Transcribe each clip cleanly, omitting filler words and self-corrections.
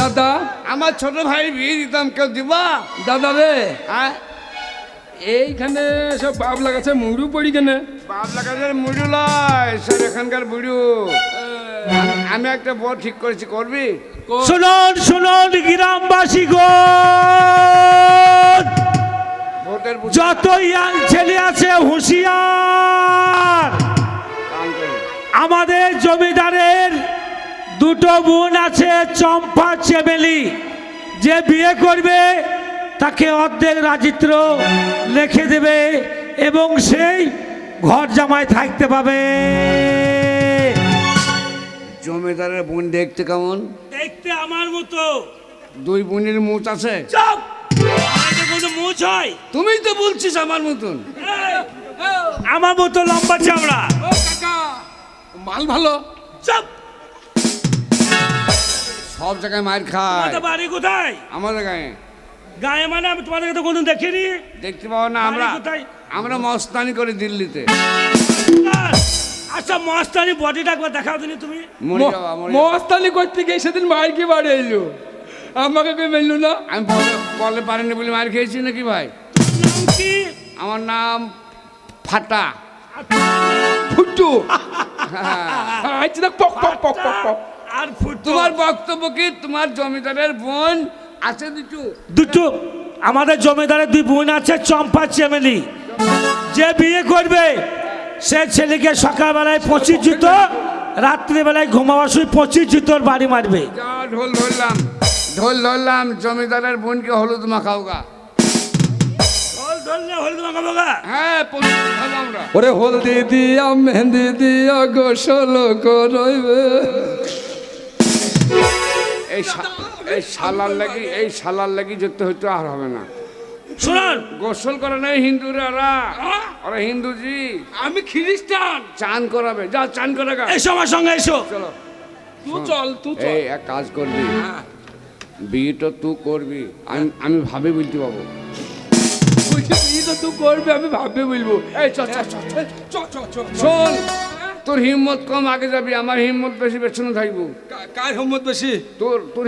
দাদা আমার ছোট ভাই বিয়ে দিতাম, কেউ দিবা? দাদা রে হ্যাঁ, এইখানে সব বাবলা গাছে মুড়ু পড়ি কেনে? বাবলা গাছের মুড়ু লয়, সব এখানকার বুড়ু। আমি একটা বউ ঠিক করেছি, করবি? শুনুন শুনুন গ্রামবাসী গো, ভোটের যত ইয়াং ছেলে আছে হুঁশিয়ার। আমাদের জমিদারের দুটো বোন আছে, চম্পা চেমেলি। যে বিয়ে করবে তাকে অর্ধেক রাজিত্র লিখে দেবে এবং সেই ঘর জামাই থাকতে পাবে। জমিদারের বোন দেখতে কেমন? দেখতে আমার মতো। দুই বোনের মুখ আছে? চুপ! এটা কোনো মুছ হয়? তুমিই তো বলছিস আমার মতন। আমার মতো লম্বা চামড়া। ও কাকা, মাল ভালো। চুপ! সব জায়গায় মার খায়। তোমাদের বাড়ি কোথায়? আমাদের গায়ে। গায়ে মানে আমি তোমাদেরকে তো কোনদিন দেখিনি। দেখতে পাবো না আমরা? বাড়ি কোথায়? আমরা মস্তানি করে দিল্লিতে। আচ্ছা মস্তানি বডিটা একবার দেখাও দিনি তুমি। মরে যাওয়া, মরে যাওয়া। মস্তানি করতে গিয়ে সেদিন মায়ের কি বাড়ি এলো, আমাকে কেউ মেললো না। আমি বলে পারিনি বলে মার খেয়েছি নাকি ভাই? নাম কি? আমার নাম ফাটা। ফুটু আচ্ছা দেখ, পক পক পক পক পক। আর ফুট তোমার বক্তব্য কি? তোমার জমিদারের বোন আছে দুটো? দুটো আমাদের জমিদারের দুই বোন আছে, চম্পা চেমেলি। যে বিয়ে করবে সে ছেলেকে সকালবেলায় 25 জুতো, রাত্রিবেলায় ঘুমাবার সময় 25 জুতোর বাড়ি মারবে। যা ঢোল ধরলাম, ঢোল ধরলাম, জমিদারের বোনকে হলুদ মাখাও গা। ঢোল ধরলে হলুদ মাখাবো গা? হ্যাঁ, পবিত্র হবো আমরা। ওরে হলদি দিয়া মেহেন্দি দিয়া গোসল করইবে। এই শালার লাগি যেতে হইতো, আর হবে না। শুনুন, গোসল করে নাই হিন্দুরা, ওরা হিন্দুজি। আমি খ্রিস্টান। চান করাবে, যা চান করে গা। এসো আমার সঙ্গে এসো। চলো। তুই চল, তুই চল। এই এক কাজ করবি, বিয়েটা তুই করবি, আমি ভাবে বলতে পাবো। তুই করবি, আমি ভাববে বলবো। এই চল চল চল চল। শোন, তোর হিম্মত কম, আগে যাবি, আমার হিম্মত বেশি, পেছনে থাকবো। কার হিম্মত বেশি? তোর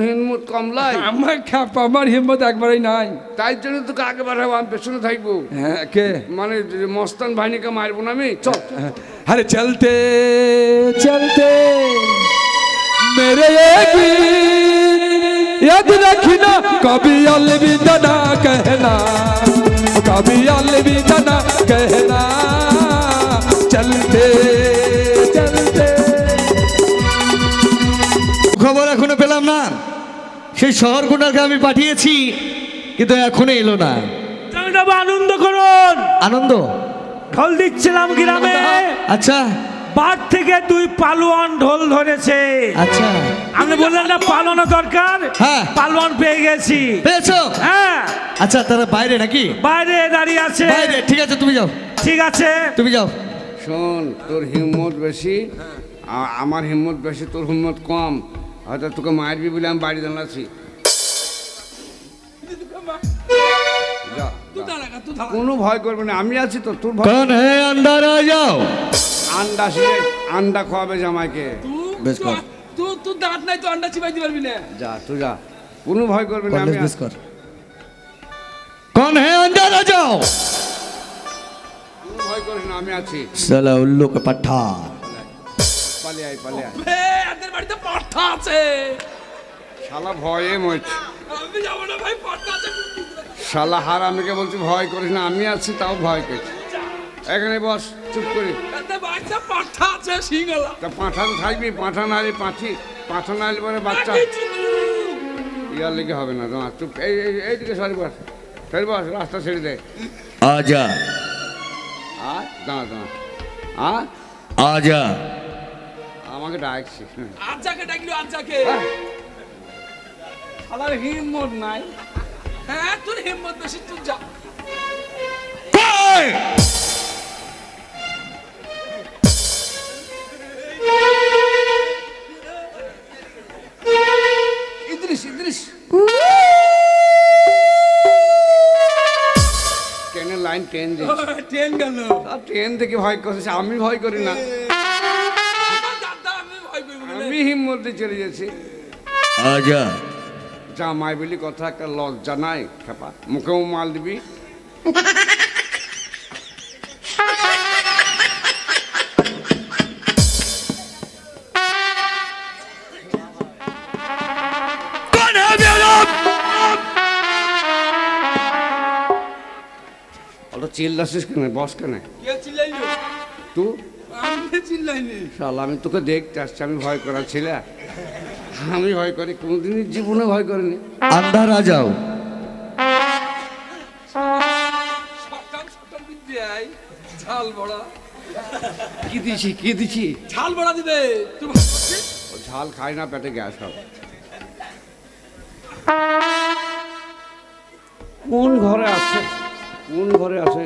হিম্মত কম লাই। আমার খাপ, আমার হিম্মত একবারই নাই। তাই জন্য তোকে আগে বাড়াবো, আমি পেছনে থাকবো। হ্যাঁ, কে? মানে মস্তান বাহিনীকে মারবো না আমি। চল। अरे चलते चलते मेरे एक याद रखना, कभी अलविदा ना कहना, कभी अलविदा ना कहना, चलते चलते। খবর এখনো পেলাম না। সেই শহর কোটাকে আমি পাঠিয়েছি কিন্তু এখনো এলো না। জমিদার আনন্দ করুন। আনন্দ? ঢোল দিচ্ছিলাম গ্রামে। আচ্ছা বাদ থেকে দুই পালোয়ান ঢোল ধরেছে। আচ্ছা, আমি বললাম না পালানো দরকার, হ্যাঁ। পালোয়ান পেয়ে গেছি। পেয়েছো? হ্যাঁ, আচ্ছা, তারা বাইরে নাকি? বাইরে দাঁড়িয়ে আছে। বাইরে, ঠিক আছে, তুমি যাও, ঠিক আছে। তুমি যাও। শোন, তোর হিম্মত বেশি, আমার হিম্মত বেশি, তোর হিম্মত কম। হয়তো তোকে মারবি বলে আমি বাড়ি দাঁড়াচ্ছি। যা, যা। কোনো ভয় করবে না, আমি আছি তো, তোর ভয়। कौन है अंदर आ जाओ। আন্ডা খাওয়াবে জামাইকে। বেশ কর, তুই দাঁত নাই তো, আন্ডা চিবাইতে পারবি না। যা, তুই যা, কোনো ভয় করবে না, আমি বেশ কর। कौन है अंदर आ जाओ। কোনো ভয় করিস না, আমি আছি। साला उल्लू का पट्टा। পালিয়ে আয়, পালিয়ে আয়। এদের বাড়িতে পাঠা আছে। শালা ভয়ে মরছে। আমি যাবো না ভাই, পাঠা আছে। শালা হার, আমাকে বলছি ভয় করিস না, আমি আছি, তাও ভয় করছি। এখানে বস, চুপ করি। এদের বাড়িতে পাঠা আছে, সিঙ্গলা। তা পাঠান থাকবি, পাঠান আলি পাঠি, পাঠান আলি পরে বাচ্চা ইয়ার লেগে হবে না তোমার। চুপ, এইদিকে সরি বস, সরি বস, রাস্তা ছেড়ে দে। आजा দাঁড়া দাঁড়া, आजा। আমাকে ডাকছি। আজ যাকে ডাকলি, আজ যাকে। শালার হিম্মত নাই। হ্যাঁ, তোর হিম্মত বেশি, তুই যা। ইদ্রিস ইদ্রিস, ট্রেনের লাইন ট্রেন দিচ্ছে। ট্রেন গেল। ট্রেন থেকে ভয় করছে, আমি ভয় করি না, দাদা, আমি ভয় করবো না। আমি হিম্মত দিয়ে চলে যাচ্ছি। আজা জামাই বলি কথা, একটা লজ্জা নাই খেপা, মুখেও মাল দিবি। ওটা চিল্লাছিস কেন, বস কেন কে চিল্লাইলো? তুই? আমি চিল্লাইনি। শালা আমি তোকে দেখতে আসছি, আমি ভয় করা ছেলে, আমি ভয় করি, কোনোদিনই জীবনে ভয় করিনি। আন্ধার আ যাও। সকাল সকাল বিদ্যাই ঝাল বড়া। কি দিছি কি দিছি? ঝাল বড়া দিবে তুই ভাত খাচ্ছিস? ও ঝাল খাই না, পেটে গ্যাস হবে। কোন ঘরে আছে, কোন ঘরে আছে?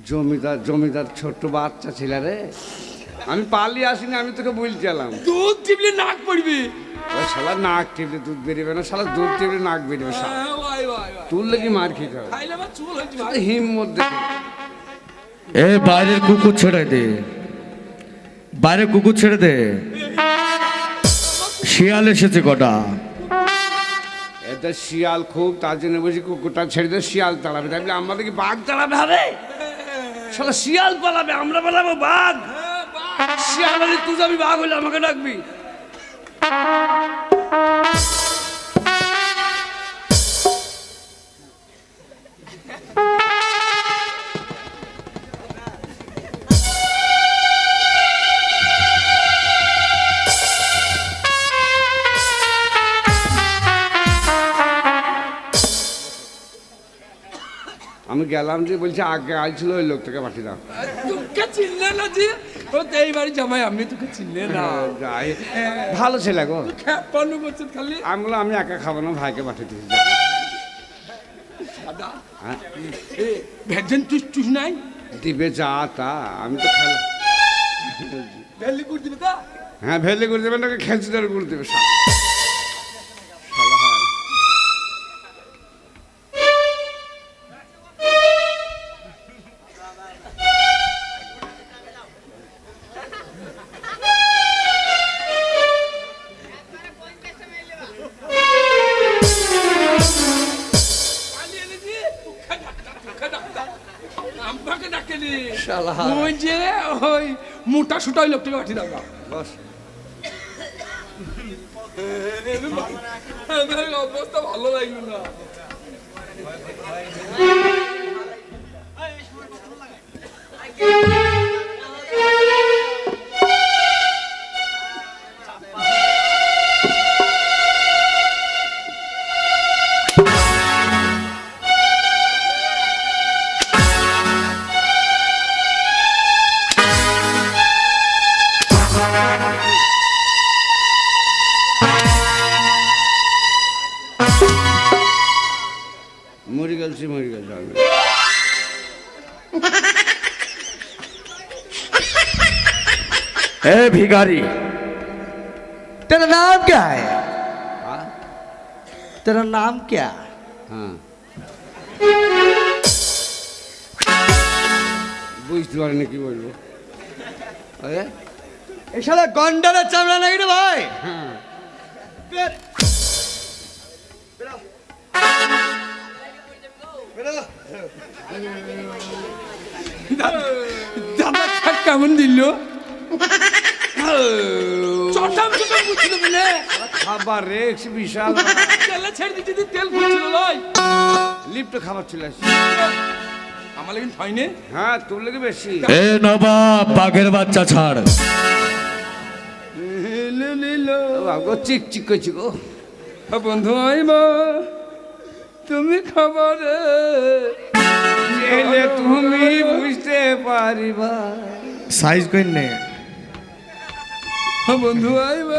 জমিদার জমিদার ছোট্ট বাচ্চা ছিল রে, আমি পালিয়ে আসিনি, আমি তোকে বলছিলাম। দুধ টিপলে নাক পড়বি। ওই শালা নাক টিপলে দুধ বেরিয়ে না, শালা দুধ টিপলে নাক বেরিয়ে শালা, ওয়াই ওয়াই ওয়াই। তুললে কি মার খেতে হবে? খাইলে আমার চুল হয়েছে ভাই। হিম্মত দেখে এ বাইরের কুকুর ছেড়ে দে, বাইরে কুকুর ছেড়ে দে, শিয়াল এসেছে কটা। এদের শিয়াল খুব, তার জন্য বলছি কুকুরটা ছেড়ে দিয়ে শিয়াল তাড়াবে, তাই বলে আমাদের কি বাঘ তাড়াবে হবে? শালা শিয়াল পালাবে, আমরা পালাবো বাঘ। শিয়াল বলি তুই যাবি, বাঘ হলে আমাকে ডাকবি। আমি গেলাম যে বলছে আগে আইছিল, ওই লোকটাকে পাঠিয়ে দাও। তোকে চিনলে না যে ও তো এই বাড়ি জামাই, আমি তোকে চিনলে না। যাই, ভালো ছেলে গো। খেপানো করছে খালি। আমি বললাম আমি একা খাবো না, ভাইকে পাঠিয়ে দিয়েছি। দাদা হ্যাঁ এ ভেজেন চুস চুস নাই? দিবে যা তা, আমি তো খেলা। ভেলি করে দিবে তা? হ্যাঁ ভেলে করে দেবে, নাকি খেলছি ধরে করে দেবে। পালিয়ে এনেছি, তোকে ডাক্তার, তোকে ডাক্তার। আমাকে ডাকেনি। শালা। ওই যে ওই মোটা সুটা ওই লোকটাকে পাঠিয়ে দাও না। বস। এদের অবস্থা ভালো লাগলো না। মরে গেছি, মরে গেছি আমি। ए भिखारी, तेरा नाम क्या है? हाँ? तेरा नाम क्या? হ্যাঁ বুঝতে পারিনি কি বলবো। আরে এই শালা গন্ডারের চামড়া নাকি রে ভাই? হ্যাঁ, দাদা খাট কেমন দিল? চটাম চটাম বুঝছিল বলে খাবার রে বিশাল। তেলে ছেড়ে দিচ্ছি, তেল ফুটছিল লয়। লিফটে খাবার চলে আসছে। আমার লেগে হয়নি। হ্যাঁ তোর লেগে বেশি। এ নবাব, বাঘের বাচ্চা ছাড়। গো চিক চিক করছি গো। বন্ধু আইব তুমি খবরে এলে তুমি বুঝতে পারিবা। সাইজ কইন নে। বন্ধু আইব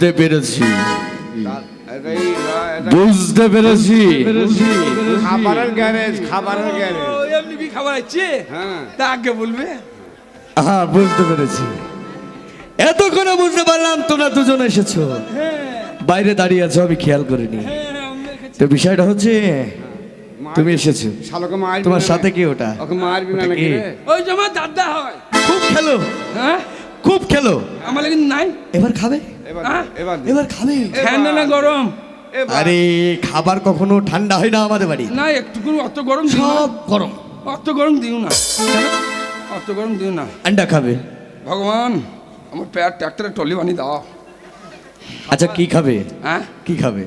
বুঝতে পেরেছি এটাই এটা বুঝতে পেরেছি খাবারের গ্যারেজ, খাবারের গ্যারেজ। ও, এমনি কি খাবার আছে? হ্যাঁ তা আগে বলবে। হ্যাঁ বুঝতে পেরেছি এতক্ষণে বুঝতে পারলাম তোমরা দুজন এসেছো বাইরে দাঁড়িয়ে আছো আমি খেয়াল করিনি তো বিষয়টা হচ্ছে তুমি এসেছো শালোকে মারবি তোমার না সাথে রে। কি ওটা ওকে মারবি না ওটা নাকি কি? রে? ওই যে আমার দাদা হয়। খুব খেলো হ্যাঁ, খুব খেলো আমার লাগে নাই। এবার খাবে এবার হ্যাঁ? দে, এবার দে। এবার খাবে ঠান্ডা না গরম? এবার। আরে খাবার কখনো ঠান্ডা হয় না আমাদের বাড়ি না, একটু করে অত গরম দিও না। সব গরম অত গরম দিও না, অত গরম দিও না। আন্ডা খাবে ভগবান, আমার পেট ট্রাক্টরে টলি বানিয়ে দাও। আচ্ছা কি খাবে হ্যাঁ, কি খাবে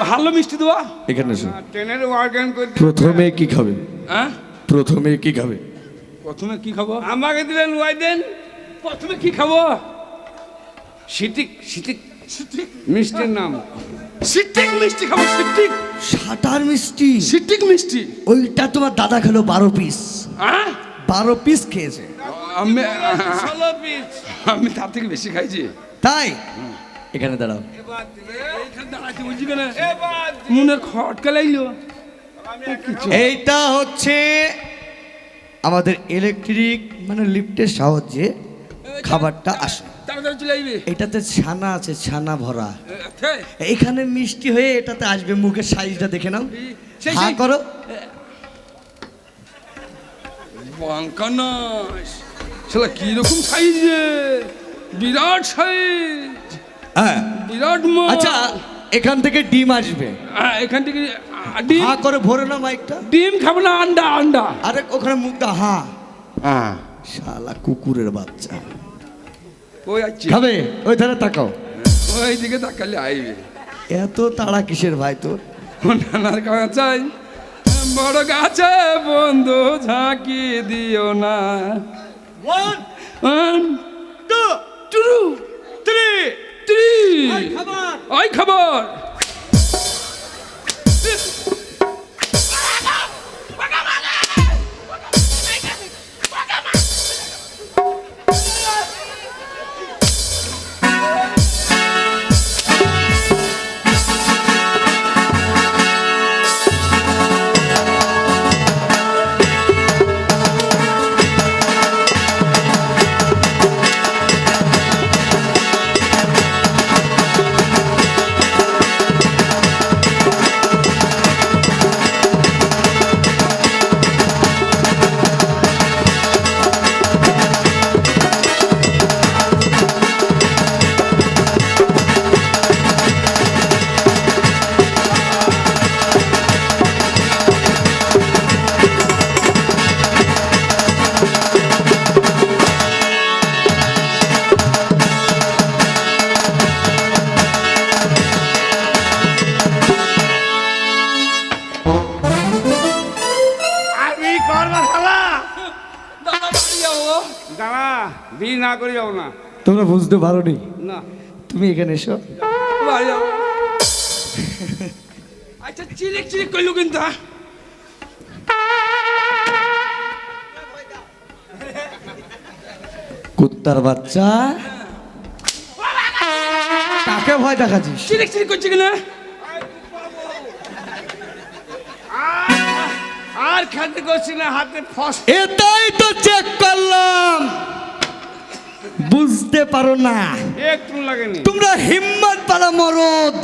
ভালো মিষ্টি দেওয়া। এখানে এসো ট্রেনের ওয়ার্কেন করতে প্রথমে কি খাবে হ্যাঁ, প্রথমে কি খাবে প্রথমে কি খাবো? আমাকে দিলেন ওয়াই দেন। প্রথমে কি খাবো? সিটিক সিটিক মিষ্টির নাম। সিট্টিক মিষ্টি খাবো। সিট্টিক, সাটার মিষ্টি সিট্টিক মিষ্টি। ওইটা তোমার দাদা খেলো 12 পিস হ্যাঁ, 12 পিস খেয়েছে আমি 16 পিস। আমি তার থেকে বেশি খাইছি। তাই এখানে দাঁড়াও এইখানে দাঁড়াতে বলছি কেন? মনে খটকা লাগলো। এইটা হচ্ছে আমাদের ইলেকট্রিক মানে লিফটের সাহায্যে খাবারটা আসে তাড়াতাড়ি চলে আইবে। এটাতে ছানা আছে ছানা ভরা সেই, এখানে মিষ্টি হয়ে এটাতে আসবে মুখের সাইজটা দেখে নাও সেই, হা সেই। করো বাঙ্কানাস শালা কিরকম সাইজ রে, বিরাট সাইজ, হ্যাঁ বিরাট মাছ। আচ্ছা এখান থেকে ডিম আসবে এখান থেকে ডিম। হা করে ভরে না মাইকটা ডিম খাবো না, আন্ডা আন্ডা। আরে ওখানে মুখটা হা হ্যাঁ, শালা কুকুরের বাচ্চা ওই আছে, খাবে ওই ধারে তাকাও ওই দিকে তাকালে আইবে। এত তাড়া কিসের ভাই তোর নানার কাছাই বড় গাছে বন্ধু ঝাঁকি দিও না। 1 2 3 ওই খবর। আমি করবা শালা। দাদা বাড়ি যাবো। দাঁড়া, বিয়ে না করে যাবো না। তোমরা বুঝতে পারোনি না তুমি এখানে এসো বাড়ি যাবো। আচ্ছা, চিলিক চিলিক করলো কিন্তু। হ্যাঁ? কুত্তার বাচ্চা কাকে ভয় দেখাচ্ছিস চিলিক চিলিক করছে কিনা? আর খেতে করছি না, হাতে ফস। এটাই তো চেক করলাম বুঝতে পারো না একটু লাগেনি। তোমরা হিম্মত পালা মরদ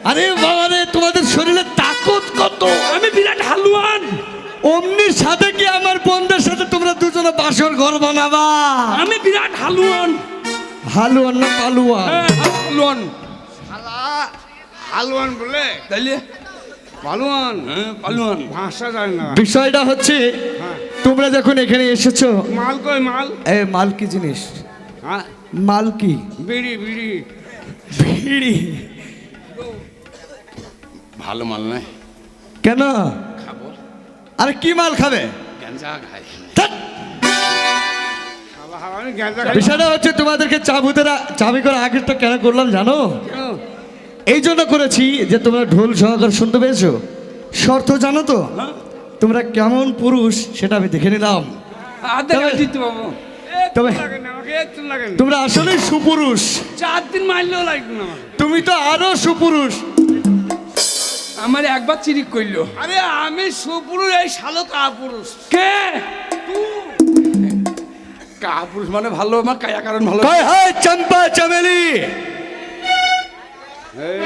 আরে বাবা রে তোমাদের শরীরে তাকত কত আমি বিরাট হালুয়ান। অমনির সাথে কি আমার বন্ধুদের সাথে তোমরা দুজনে বাসর ঘর বানাবা আমি বিরাট হালুয়ান। হালুয়ান না পালুয়া হ্যাঁ, হালুয়ান। শালা হালুয়ান বলে তাইলে পালুয়ান। হ্যাঁ, পালুয়ান। ভাষা যায় না। বিষয়টা হচ্ছে হ্যাঁ। তোমরা যখন এখানে এসেছো মাল কই মাল? এ মাল কি জিনিস হ্যাঁ, মাল কি বিড়ি বিড়ি। বিড়ি ভালো মাল নাই, কেন খাবো। আরে কি মাল খাবে গাঞ্জা খাই। ধ্যাৎ। শালা হারামি গ্যাঁজা খাই। বিষয়টা হচ্ছে তোমাদেরকে চাবি করে আগেরটা কেন করলাম জানো কেন? এই জন্য করেছি যে তোমরা ঢোল সহকার শুনতে পেয়েছো শর্ত জানো তো হ্যাঁ? তোমরা কেমন পুরুষ সেটা আমি দেখে নিলাম আধা তবে- দিতে পাবো। তবে লাগে না আমাকে একটু লাগেনি। তোমরা আসলে সুপুরুষ, 4 দিন মারলেও লাগবে না আমার। তুমি তো আরো সুপুরুষ। আমার একবার চিরিক করলো। আরে আমি সুপুরুষ, এই শালো কাপুরুষ। কে কাপুরুষ মানে ভালো, আমার কায়া কারণ ভালো। কয় হায় চম্পা চামেলি। এই,